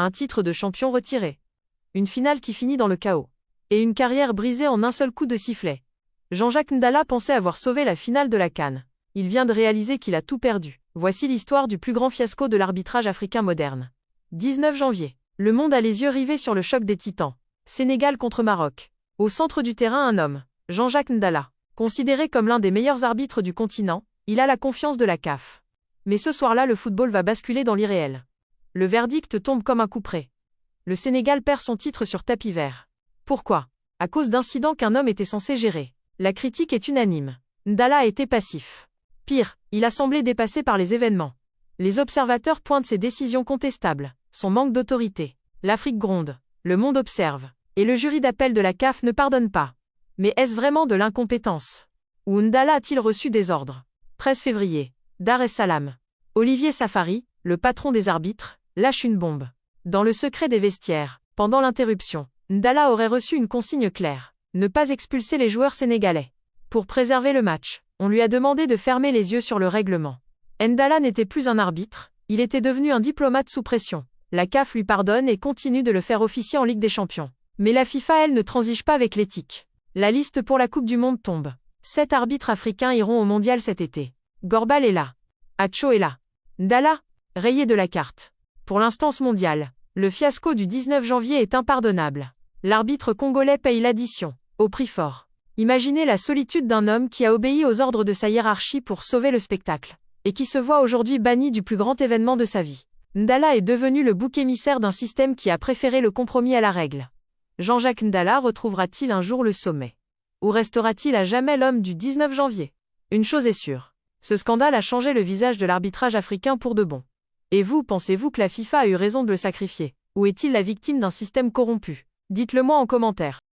un titre de champion retiré, une finale qui finit dans le chaos, et une carrière brisée en un seul coup de sifflet. Jean-Jacques Ndala pensait avoir sauvé la finale de la CAN. Il vient de réaliser qu'il a tout perdu. Voici l'histoire du plus grand fiasco de l'arbitrage africain moderne. 19 janvier. Le monde a les yeux rivés sur le choc des titans. Sénégal contre Maroc. Au centre du terrain, un homme, Jean-Jacques Ndala. Considéré comme l'un des meilleurs arbitres du continent, il a la confiance de la CAF. Mais ce soir-là, le football va basculer dans l'irréel. Le verdict tombe comme un couperet. Le Sénégal perd son titre sur tapis vert. Pourquoi? À cause d'incidents qu'un homme était censé gérer. La critique est unanime. Ndala a été passif. Pire, il a semblé dépassé par les événements. Les observateurs pointent ses décisions contestables, son manque d'autorité. L'Afrique gronde, le monde observe, et le jury d'appel de la CAF ne pardonne pas. Mais est-ce vraiment de l'incompétence? Ou Ndala a-t-il reçu des ordres? 13 février. Dar es Salaam. Olivier Safari, le patron des arbitres, lâche une bombe. Dans le secret des vestiaires, pendant l'interruption, Ndala aurait reçu une consigne claire. Ne pas expulser les joueurs sénégalais. Pour préserver le match, on lui a demandé de fermer les yeux sur le règlement. Ndala n'était plus un arbitre, il était devenu un diplomate sous pression. La CAF lui pardonne et continue de le faire officier en Ligue des Champions. Mais la FIFA, elle, ne transige pas avec l'éthique. La liste pour la Coupe du Monde tombe. 7 arbitres africains iront au Mondial cet été. Gorbal est là. Acho est là. Ndala, rayé de la carte. Pour l'instance mondiale, le fiasco du 19 janvier est impardonnable. L'arbitre congolais paye l'addition, au prix fort. Imaginez la solitude d'un homme qui a obéi aux ordres de sa hiérarchie pour sauver le spectacle, et qui se voit aujourd'hui banni du plus grand événement de sa vie. Ndala est devenu le bouc émissaire d'un système qui a préféré le compromis à la règle. Jean-Jacques Ndala retrouvera-t-il un jour le sommet? Ou restera-t-il à jamais l'homme du 19 janvier? Une chose est sûre, ce scandale a changé le visage de l'arbitrage africain pour de bon. Et vous, pensez-vous que la FIFA a eu raison de le sacrifier? Ou est-il la victime d'un système corrompu? Dites-le moi en commentaire.